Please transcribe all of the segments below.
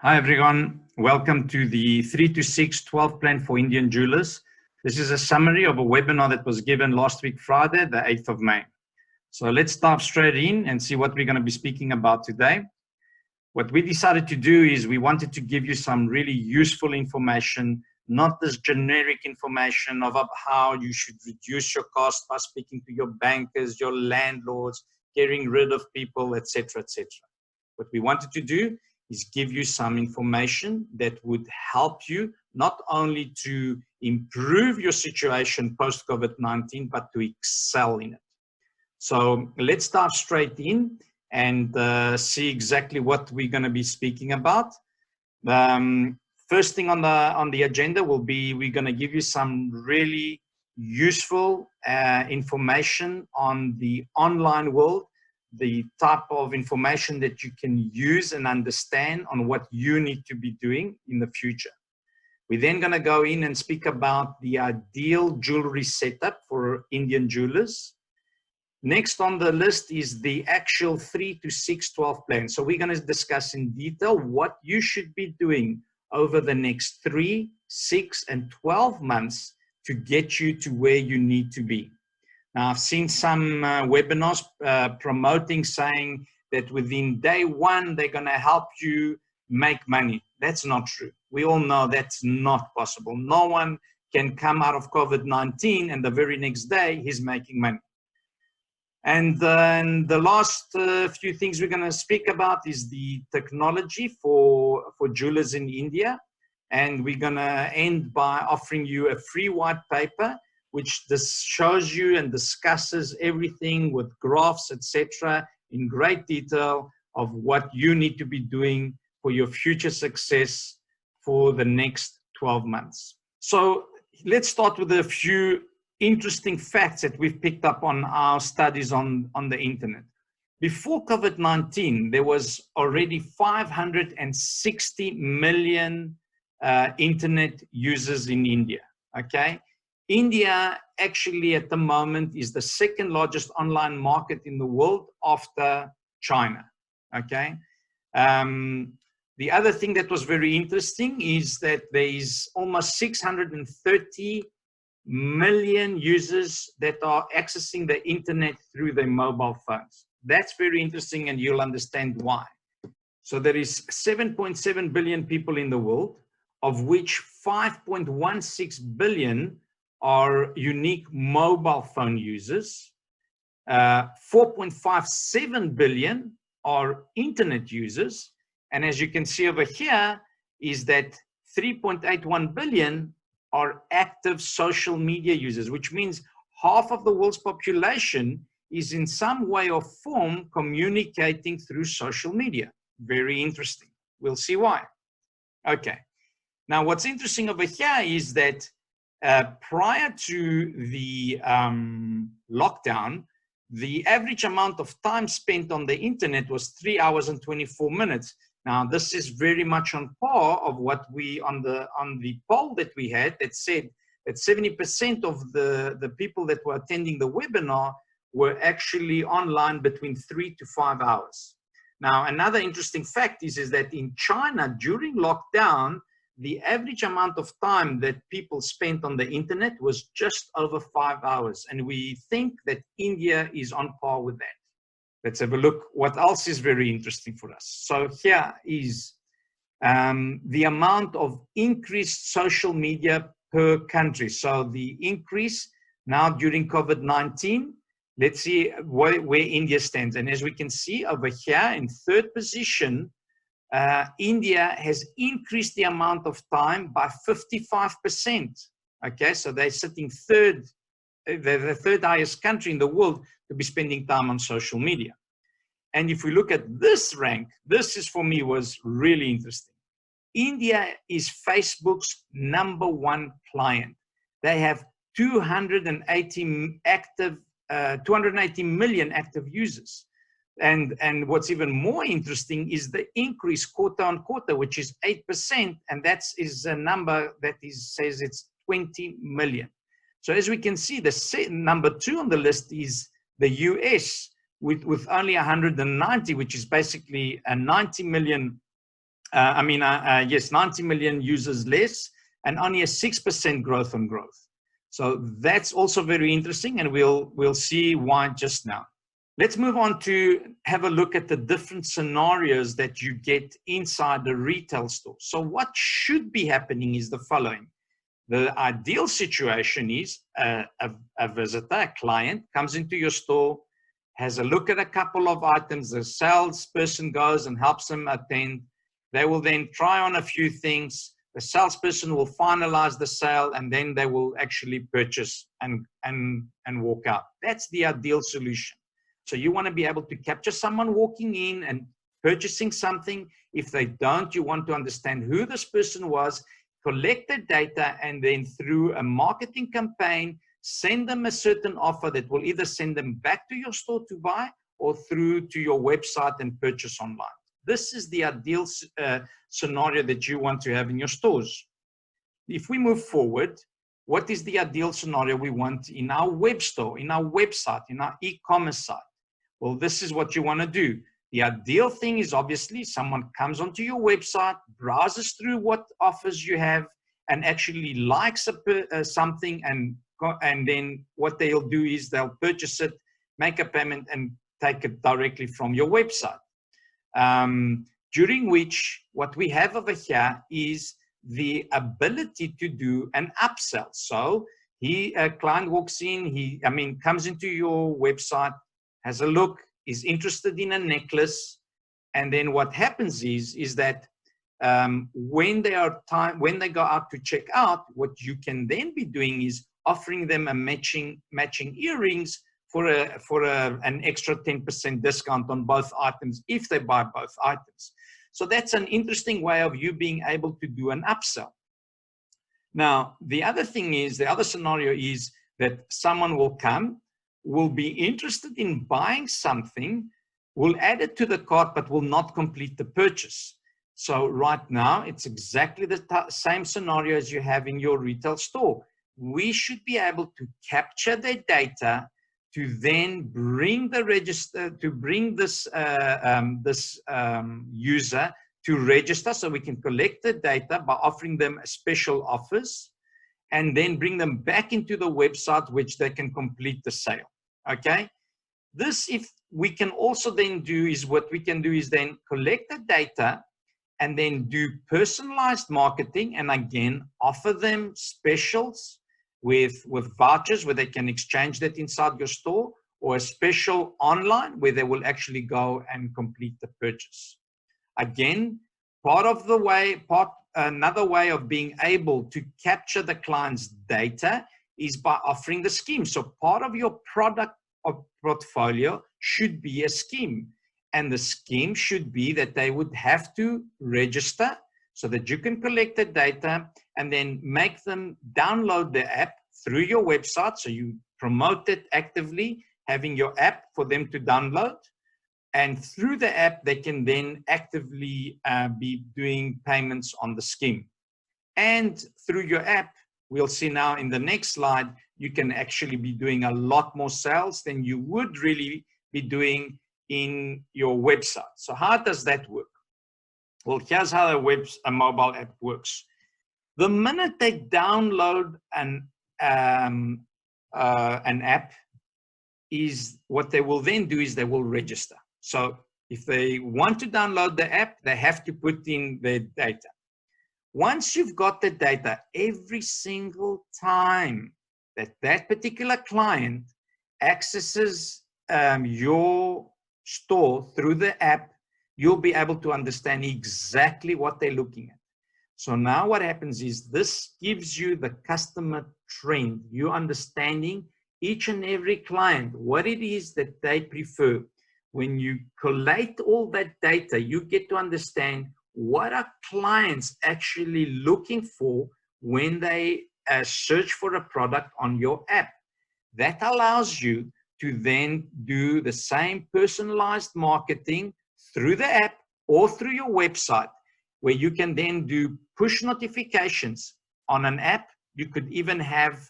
Hi everyone, welcome to the 3 to 6 12 plan for Indian jewelers. This is a summary of a webinar that was given last week, Friday, the 8th of May. So let's dive straight in and see what we're going to be speaking about today. What we decided to do is we wanted to give you some really useful information, not this generic information of how you should reduce your cost by speaking to your bankers, your landlords, getting rid of people, etc., etc. What we wanted to do is give you some information that would help you not only to improve your situation post-COVID-19, but to excel in it. So let's dive straight in and see exactly what we're going to be speaking about. First thing on the agenda will be we're going to give you some really useful information on the online world, the type of information that you can use and understand on what you need to be doing in the future. We're then going to go in and speak about the ideal jewelry setup for Indian jewelers. Next on the list is the actual 3 to 6 12 plan. So we're going to discuss in detail what you should be doing over the next 3, 6, and 12 months to get you to where you need to be. Now, I've seen some webinars promoting, saying that within day one, they're going to help you make money. That's not true. We all know that's not possible. No one can come out of COVID-19 and the very next day he's making money. And then the last few things we're going to speak about is the technology for jewelers in India. And we're going to end by offering you a free white paper which this shows you and discusses everything with graphs, etc., in great detail of what you need to be doing for your future success for the next 12 months. So let's start with a few interesting facts that we've picked up on our studies on the internet. Before COVID-19, there was already 560 million internet users in India, okay? India actually at the moment is the second largest online market in the world after China, okay? The other thing that was very interesting is that there is almost 630 million users that are accessing the internet through their mobile phones. That's very interesting and you'll understand why. So there is 7.7 billion people in the world, of which 5.16 billion are unique mobile phone users. 4.57 billion are internet users. And as you can see over here is that 3.81 billion are active social media users, which means half of the world's population is in some way or form communicating through social media. Very interesting. We'll see why. Okay. Now, what's interesting over here is that prior to the lockdown, the average amount of time spent on the internet was 3 hours and 24 minutes. Now, this is very much on par of what we on the poll that we had that said that 70% of the people that were attending the webinar were actually online between 3 to 5 hours. Now, another interesting fact is that in China during lockdown, the average amount of time that people spent on the internet was just over 5 hours. And we think that India is on par with that. Let's have a look what else is very interesting for us. So here is the amount of increased social media per country. So the increase now during COVID-19, let's see where India stands. And as we can see over here in third position, India has increased the amount of time by 55%. Okay, so they're sitting third, they're the third highest country in the world to be spending time on social media. And if we look at this rank, this is for me was really interesting. India is Facebook's #1 client. They have 280 million active users. And what's even more interesting is the increase quarter on quarter, which is 8%, and that is a number that says it's 20 million. So as we can see, the #2 on the list is the US with only 190, which is basically a 90 million Yes, 90 million users less and only a 6% growth on growth. So that's also very interesting, and we'll see why just now. Let's move on to have a look at the different scenarios that you get inside the retail store. So what should be happening is the following. The ideal situation is a visitor, a client, comes into your store, has a look at a couple of items, the salesperson goes and helps them attend. They will then try on a few things. The salesperson will finalize the sale, and then they will actually purchase and walk out. That's the ideal solution. So you want to be able to capture someone walking in and purchasing something. If they don't, you want to understand who this person was, collect the data, and then through a marketing campaign, send them a certain offer that will either send them back to your store to buy or through to your website and purchase online. This is the ideal scenario that you want to have in your stores. If we move forward, what is the ideal scenario we want in our web store, in our website, in our e-commerce site? Well, this is what you want to do. The ideal thing is obviously someone comes onto your website, browses through what offers you have, and actually likes something, and then what they'll do is they'll purchase it, make a payment, and take it directly from your website. During which what we have over here is the ability to do an upsell. So a client walks in, comes into your website, has a look, is interested in a necklace, and then what happens is that when they go out to check out, what you can then be doing is offering them a matching earrings for an extra 10% discount on both items if they buy both items. So that's an interesting way of you being able to do an upsell. Now, the other scenario is that someone will come, will be interested in buying something, will add it to the cart, but will not complete the purchase. So right now, it's exactly the same scenario as you have in your retail store. We should be able to capture their data to then bring this user to register, so we can collect the data by offering them special offers, and then bring them back into the website, which they can complete the sale. Okay, if we can also then do is what we can do is then collect the data and then do personalized marketing, and again offer them specials with vouchers where they can exchange that inside your store, or a special online where they will actually go and complete the purchase. Again, another way of being able to capture the client's data is by offering the scheme. So part of your product portfolio should be a scheme, and the scheme should be that they would have to register so that you can collect the data and then make them download the app through your website. So you promote it actively, having your app for them to download. And through the app, they can then actively be doing payments on the scheme. And through your app, we'll see now in the next slide, you can actually be doing a lot more sales than you would really be doing in your website. So how does that work? Well, here's how a mobile app works. The minute they download an app, is what they will then do is they will register. So if they want to download the app, they have to put in their data. Once you've got the data, every single time that particular client accesses your store through the app, you'll be able to understand exactly what they're looking at. So now what happens is this gives you the customer trend. You're understanding each and every client, what it is that they prefer. When you collate all that data, you get to understand what are clients actually looking for when they search for a product on your app. That allows you to then do the same personalized marketing through the app or through your website, where you can then do push notifications on an app. You could even have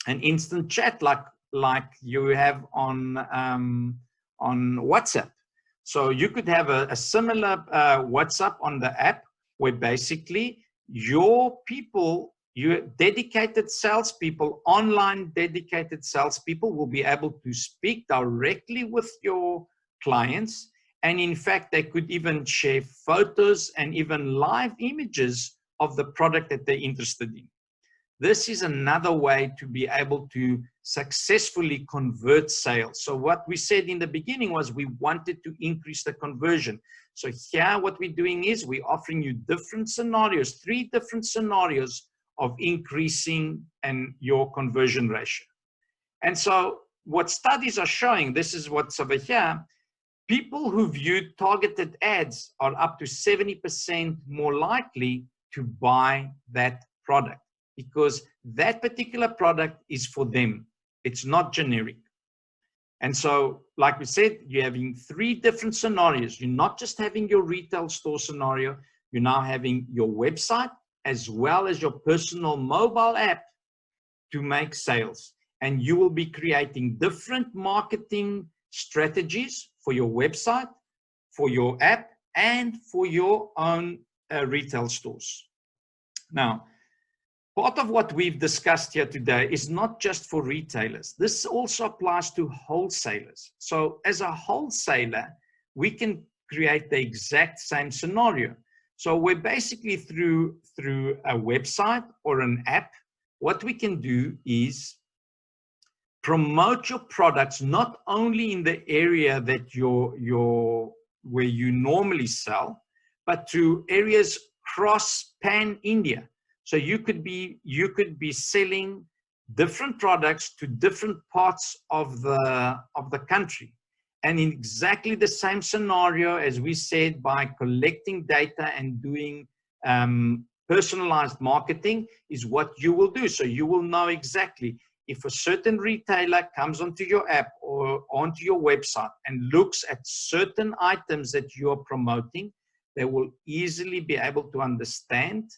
an instant chat like you have on WhatsApp, So you could have a similar WhatsApp on the app where basically your people, your dedicated salespeople, online dedicated salespeople will be able to speak directly with your clients. And in fact, they could even share photos and even live images of the product that they're interested in. This is another way to be able to successfully convert sales. So what we said in the beginning was we wanted to increase the conversion. So here what we're doing is we're offering you different scenarios, 3 different scenarios of increasing your conversion ratio. And so what studies are showing, this is what's over here, people who view targeted ads are up to 70% more likely to buy that product, because that particular product is for them. It's not generic. And so, like we said, you're having 3 different scenarios. You're not just having your retail store scenario, you're now having your website as well as your personal mobile app to make sales. And you will be creating different marketing strategies for your website, for your app, and for your own retail stores. Now, part of what we've discussed here today is not just for retailers. This also applies to wholesalers. So as a wholesaler, we can create the exact same scenario. So we're basically through a website or an app, what we can do is promote your products not only in the area that where you normally sell, but to areas cross pan-India. So you could be selling different products to different parts of the country. And in exactly the same scenario, as we said, by collecting data and doing personalized marketing is what you will do. So you will know exactly if a certain retailer comes onto your app or onto your website and looks at certain items that you are promoting, they will easily be able to understand.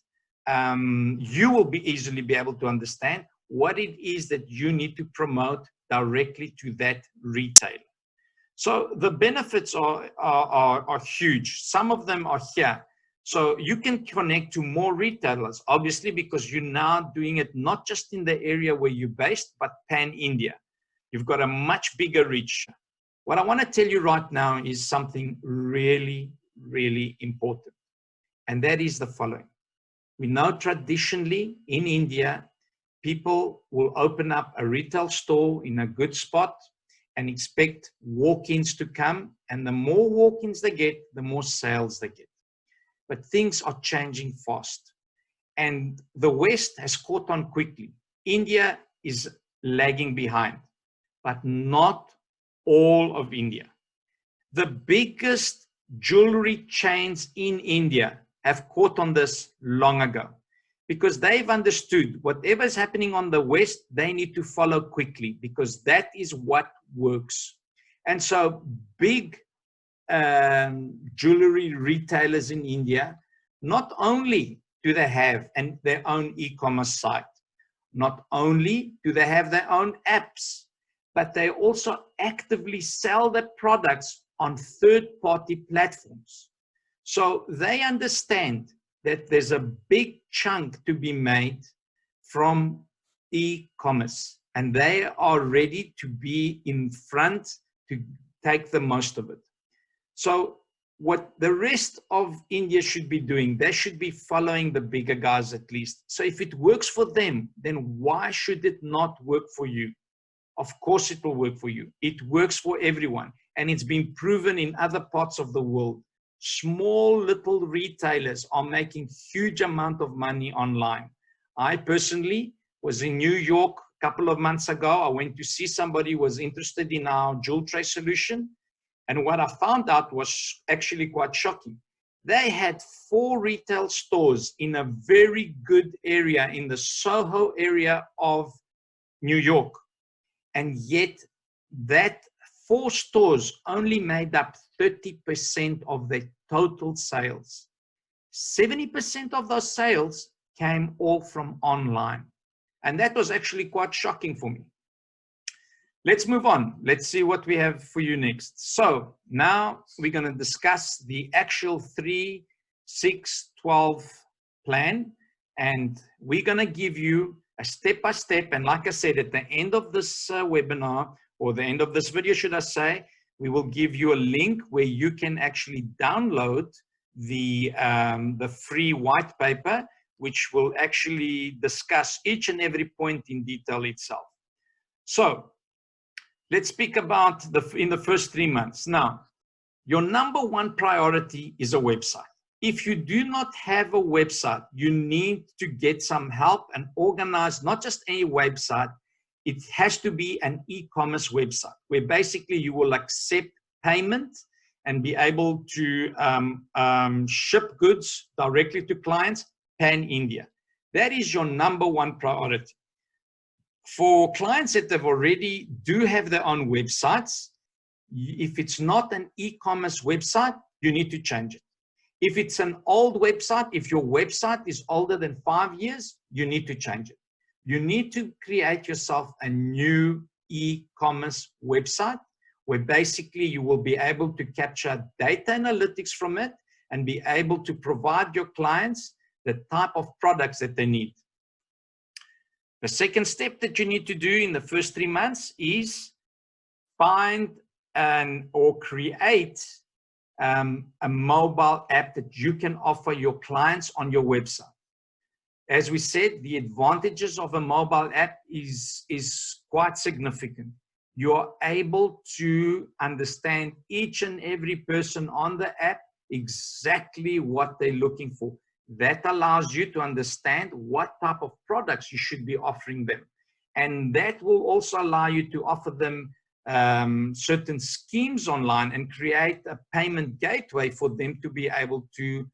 You will easily be able to understand what it is that you need to promote directly to that retailer. So the benefits are huge. Some of them are here. So you can connect to more retailers, obviously, because you're now doing it not just in the area where you're based, but pan-India. You've got a much bigger reach. What I want to tell you right now is something really, really important. And that is the following. We know traditionally in India, people will open up a retail store in a good spot and expect walk-ins to come. And the more walk-ins they get, the more sales they get. But things are changing fast. And the West has caught on quickly. India is lagging behind, but not all of India. The biggest jewelry chains in India have caught on this long ago because they've understood whatever is happening on the West, they need to follow quickly because that is what works. And so big jewelry retailers in India, not only do they have their own e-commerce site, not only do they have their own apps, but they also actively sell their products on third-party platforms. So they understand that there's a big chunk to be made from e-commerce, and they are ready to be in front to take the most of it. So what the rest of India should be doing, they should be following the bigger guys at least. So if it works for them, then why should it not work for you? Of course it will work for you. It works for everyone. And it's been proven in other parts of the world. Small little retailers are making huge amount of money online. I personally was in New York a couple of months ago. I went to see somebody who was interested in our jewel tray solution. And what I found out was actually quite shocking. They had 4 retail stores in a very good area in the Soho area of New York. And yet that 4 stores only made up 30% of their total sales. 70% of those sales came all from online. And that was actually quite shocking for me. Let's move on. Let's see what we have for you next. So now we're going to discuss the actual 3, 6, 12 plan. And we're going to give you a step-by-step. And like I said, at the end of this webinar, or the end of this video, should I say, we will give you a link where you can actually download the free white paper, which will actually discuss each and every point in detail itself. So let's speak about in the first 3 months. Now, your number one priority is a website. If you do not have a website, you need to get some help and organize not just any website. It has to be an e-commerce website where basically you will accept payment and be able to ship goods directly to clients pan-India. That is your number one priority. For clients that have already do have their own websites, if it's not an e-commerce website, you need to change it. If it's an old website, if your website is older than 5 years, you need to change it. You need to create yourself a new e-commerce website where basically you will be able to capture data analytics from it and be able to provide your clients the type of products that they need. The second step that you need to do in the first 3 months is find or create a mobile app that you can offer your clients on your website. As we said, the advantages of a mobile app is quite significant. You're able to understand each and every person on the app exactly what they're looking for. That allows you to understand what type of products you should be offering them. And that will also allow you to offer them certain schemes online and create a payment gateway for them to be able to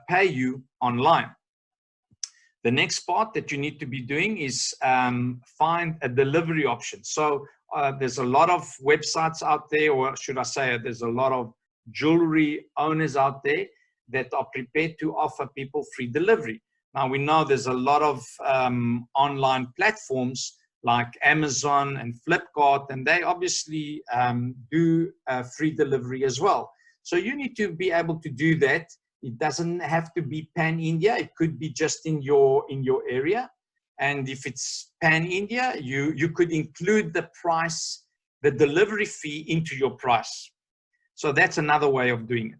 pay you online. The next part that you need to be doing is find a delivery option. So there's a lot of websites out there, or should I say there's a lot of jewelry owners out there that are prepared to offer people free delivery. Now we know there's a lot of online platforms like Amazon and Flipkart, and they obviously do free delivery as well. So you need to be able to do that. It doesn't have to be pan-India. It could be just in your area. And if it's pan-India, you could include the price, the delivery fee into your price. So that's another way of doing it.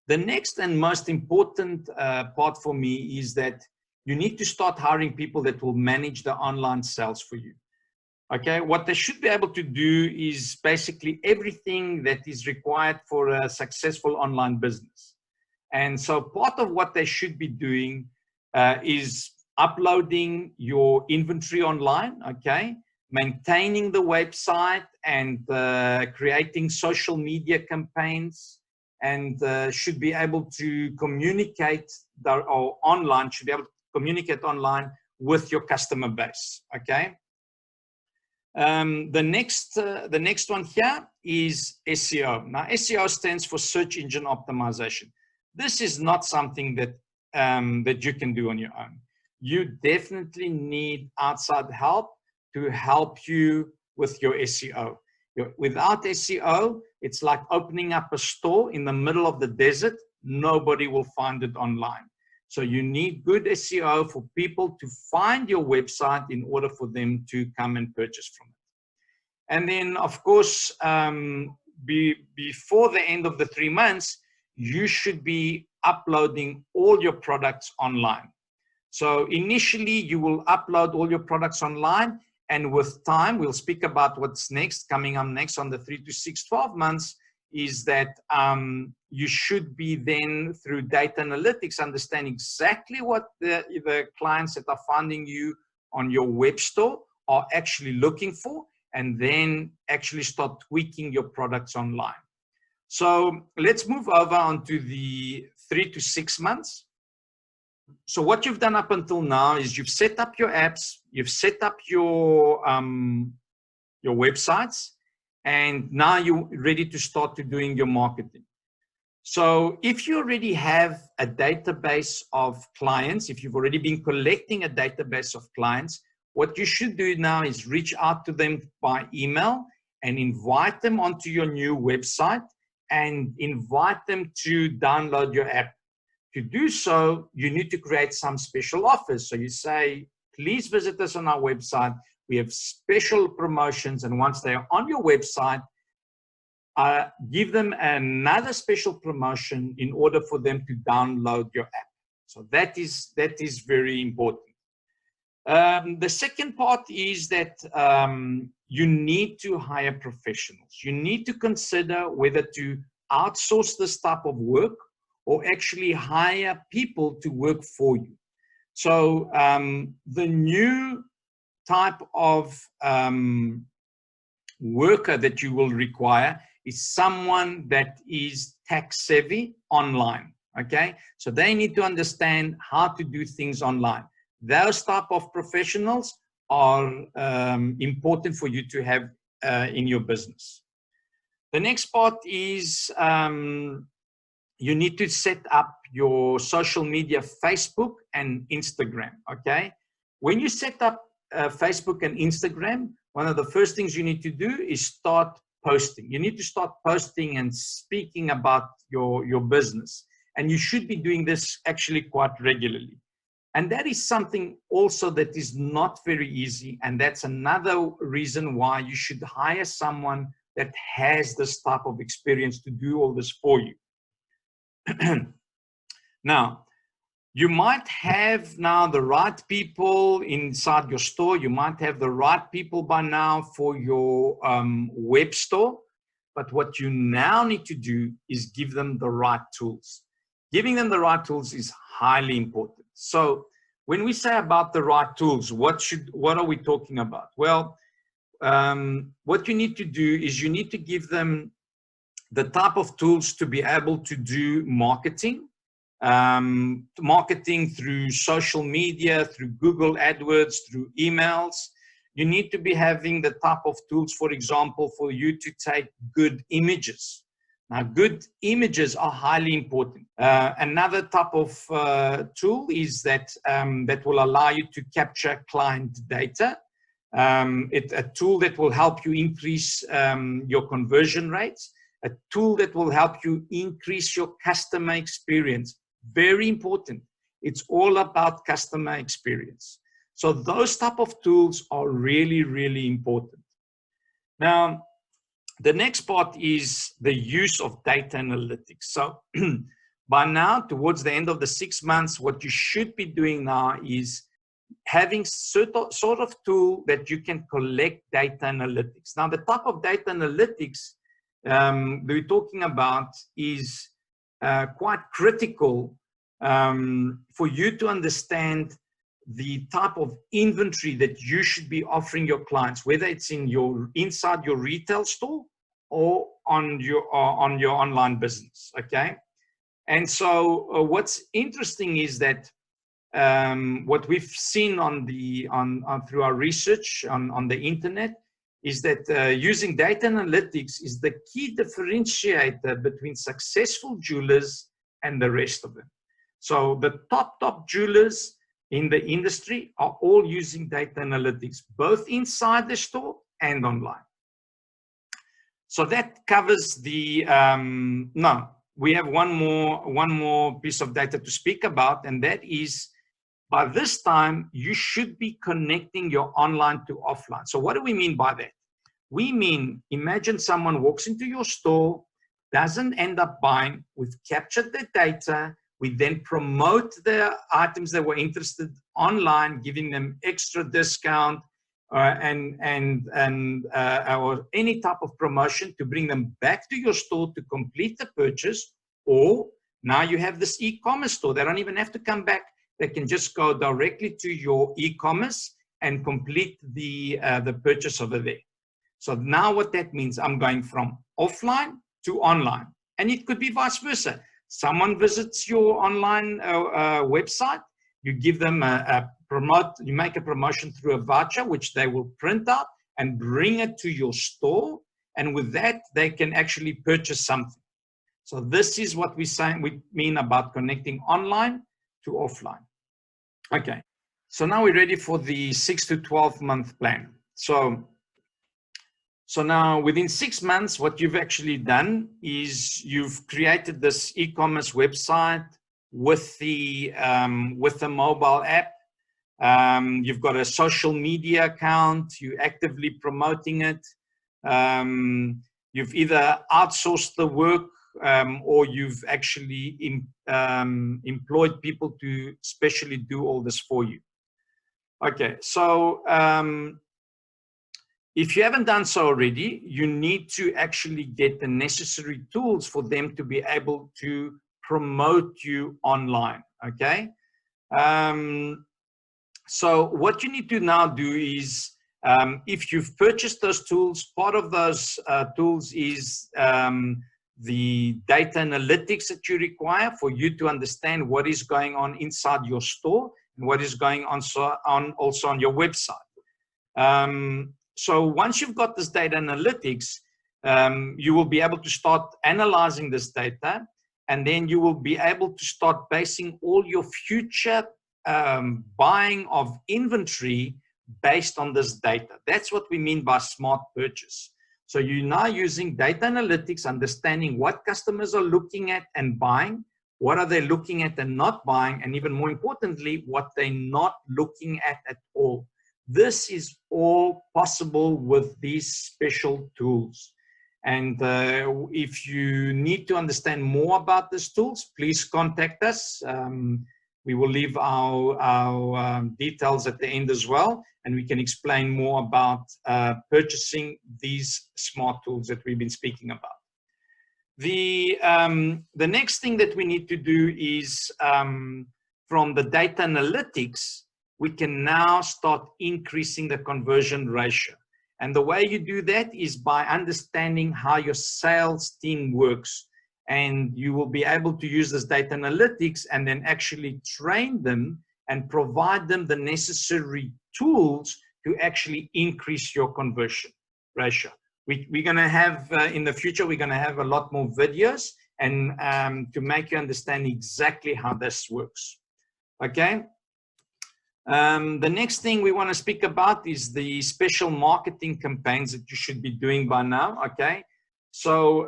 The next and most important part for me is that you need to start hiring people that will manage the online sales for you. Okay, what they should be able to do is basically everything that is required for a successful online business. And so part of what they should be doing is uploading your inventory online, okay, maintaining the website and creating social media campaigns, and should be able to communicate should be able to communicate online with your customer base, okay? The next one here is SEO. Now, SEO stands for Search Engine Optimization. This is not something that, that you can do on your own. You definitely need outside help to help you with your SEO. Without SEO, it's like opening up a store in the middle of the desert. Nobody will find it online. So you need good SEO for people to find your website in order for them to come and purchase from it. And then, of course, before the end of the 3 months, you should be uploading all your products online. So initially, you will upload all your products online. And with time, we'll speak about what's next, coming up next on the 3 to 6, 12 months, is that you should be then, through data analytics, understand exactly what the clients that are finding you on your web store are actually looking for, and then actually start tweaking your products online. So let's move over onto the 3 to 6 months. So what you've done up until now is you've set up your apps, you've set up your websites, and now you're ready to start to doing your marketing. So if you already have a database of clients, if you've already been collecting a database of clients, what you should do now is reach out to them by email and invite them onto your new website and invite them to download your app. To do so, you need to create some special offers. So you say, please visit us on our website. We have special promotions, and once they are on your website, give them another special promotion in order for them to download your app. So that is very important. The second part is that you need to hire professionals. You need to consider whether to outsource this type of work or actually hire people to work for you. So the new type of worker that you will require is someone that is tech savvy online, okay? So they need to understand how to do things online. Those type of professionals are important for you to have in your business. The next part is you need to set up your social media, Facebook and Instagram, okay? When you set up Facebook and Instagram, one of the first things you need to do is start posting. You need to start posting and speaking about your business. And you should be doing this actually quite regularly. And that is something also that is not very easy. And that's another reason why you should hire someone that has this type of experience to do all this for you. Now, you might have now the right people inside your store. You might have the right people by now for your web store. But what you now need to do is give them the right tools. Giving them the right tools is highly important. So when we say about the right tools, what are we talking about? Well, what you need to do is you need to give them the type of tools to be able to do marketing. Marketing through social media, through Google AdWords, through emails. You need to be having the type of tools, for example, for you to take good images. Now, good images are highly important. Another type of tool is that that will allow you to capture client data. It's a tool that will help you increase your conversion rates, a tool that will help you increase your customer experience. Very important. It's all about customer experience. So those type of tools are really, really important. Now, the next part is the use of data analytics. So by now, towards the end of the 6 months, what you should be doing now is having sort of tool that you can collect data analytics. Now, the type of data analytics that we're talking about is quite critical for you to understand the type of inventory that you should be offering your clients, whether it's inside your retail store or on your online business. Okay, and so what's interesting is that what we've seen through our research on the internet is that using data analytics is the key differentiator between successful jewelers and the rest of them. So the top jewelers in the industry are all using data analytics, both inside the store and online. So that covers the, we have one more piece of data to speak about, and that is, by this time, you should be connecting your online to offline. So what do we mean by that? We mean, imagine someone walks into your store, doesn't end up buying, we've captured the data, we then promote the items that were interested online, giving them extra discount or any type of promotion to bring them back to your store to complete the purchase. Or now you have this e-commerce store. They don't even have to come back. They can just go directly to your e-commerce and complete the purchase over there. So now what that means, I'm going from offline to online. And it could be vice versa. Someone visits your online website, you give them you make a promotion through a voucher, which they will print out and bring it to your store. And with that, they can actually purchase something. So this is what we mean about connecting online to offline. Okay, So now we're ready for the 6 to 12 month plan. So now within 6 months, what you've actually done is you've created this e-commerce website with the mobile app. You've got a social media account, you're actively promoting it. You've either outsourced the work or you've actually employed people to specially do all this for you. Okay, so if you haven't done so already, you need to actually get the necessary tools for them to be able to promote you online, okay? So what you need to now do is, if you've purchased those tools, part of those tools is the data analytics that you require for you to understand what is going on inside your store and what is going on also on your website. So once you've got this data analytics, you will be able to start analyzing this data, and then you will be able to start basing all your future buying of inventory based on this data. That's what we mean by smart purchase. So you're now using data analytics, understanding what customers are looking at and buying, what are they looking at and not buying, and even more importantly, what they're not looking at all. This is all possible with these special tools. And if you need to understand more about these tools, please contact us. We will leave our details at the end as well, and we can explain more about purchasing these smart tools that we've been speaking about. The next thing that we need to do is from the data analytics, we can now start increasing the conversion ratio. And the way you do that is by understanding how your sales team works. And you will be able to use this data analytics and then actually train them and provide them the necessary tools to actually increase your conversion ratio. We're going to have, in the future, we're going to have a lot more videos and to make you understand exactly how this works. Okay. The next thing we want to speak about is the special marketing campaigns that you should be doing by now. Okay. So,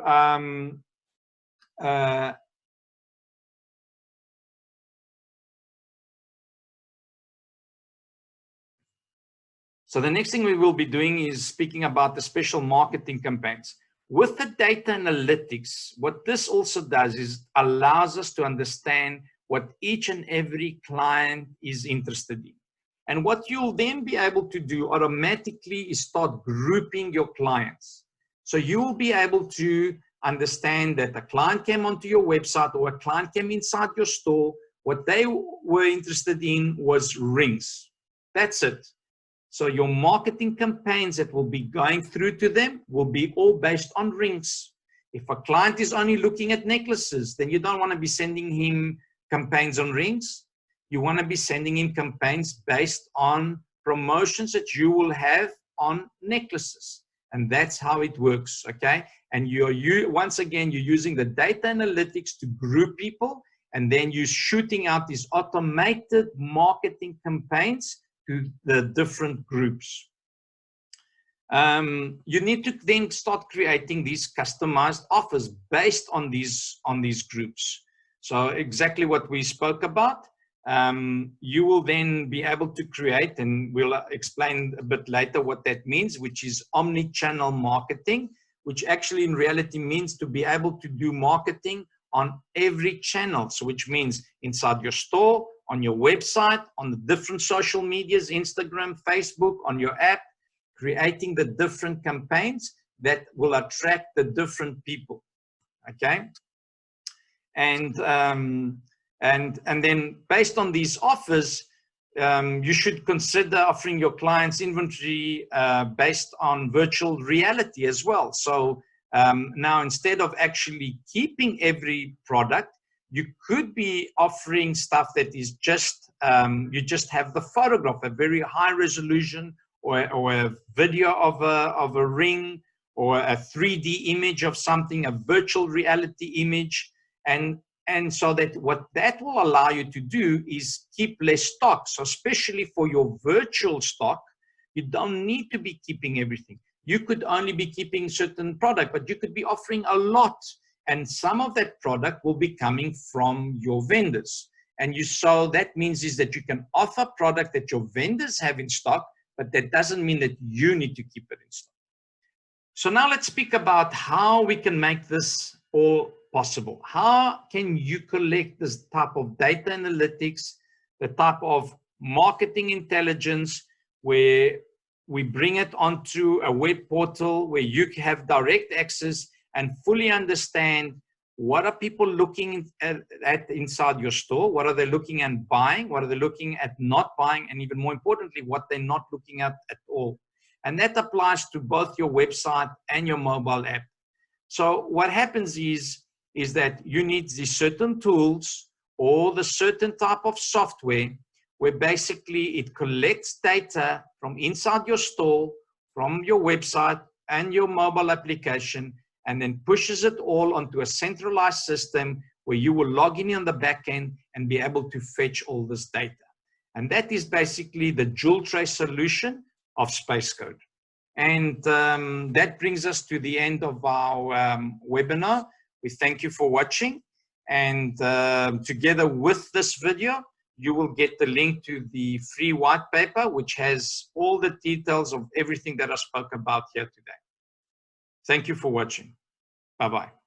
so the next thing we will be doing is speaking about the special marketing campaigns. With the data analytics, what this also does is allows us to understand what each and every client is interested in. And what you'll then be able to do automatically is start grouping your clients. So you will be able to understand that a client came onto your website or a client came inside your store. What they were interested in was rings. That's it. So your marketing campaigns that will be going through to them will be all based on rings. If a client is only looking at necklaces, then you don't want to be sending him campaigns on rings. You want to be sending him campaigns based on promotions that you will have on necklaces. And that's how it works, okay? And once again, you're using the data analytics to group people, and then you're shooting out these automated marketing campaigns to the different groups. You need to then start creating these customized offers based on these groups. So exactly what we spoke about. You will then be able to create, and we'll explain a bit later what that means, which is omni-channel marketing, which actually in reality means to be able to do marketing on every channel. So which means inside your store, on your website, on the different social medias, Instagram, Facebook, on your app, creating the different campaigns that will attract the different people, okay? And then based on these offers, you should consider offering your clients inventory based on virtual reality as well. So now instead of actually keeping every product, you could be offering stuff that is just, you just have the photograph, a very high resolution, or a video of a ring, or a 3D image of something, a virtual reality image. And And so that what that will allow you to do is keep less stock. So especially for your virtual stock, you don't need to be keeping everything. You could only be keeping certain product, but you could be offering a lot. And some of that product will be coming from your vendors. And so that means is that you can offer product that your vendors have in stock, but that doesn't mean that you need to keep it in stock. So now let's speak about how we can make this all possible. How can you collect this type of data analytics, the type of marketing intelligence, where we bring it onto a web portal where you have direct access and fully understand what are people looking at inside your store, what are they looking at buying, what are they looking at not buying, and even more importantly, what they're not looking at all. And that applies to both your website and your mobile app. So what happens is that you need these certain tools or the certain type of software where basically it collects data from inside your store, from your website and your mobile application, and then pushes it all onto a centralized system where you will log in on the back end and be able to fetch all this data. And that is basically the dual trace solution of Space Code. And that brings us to the end of our webinar. We thank you for watching. And together with this video, you will get the link to the free white paper, which has all the details of everything that I spoke about here today. Thank you for watching. Bye-bye.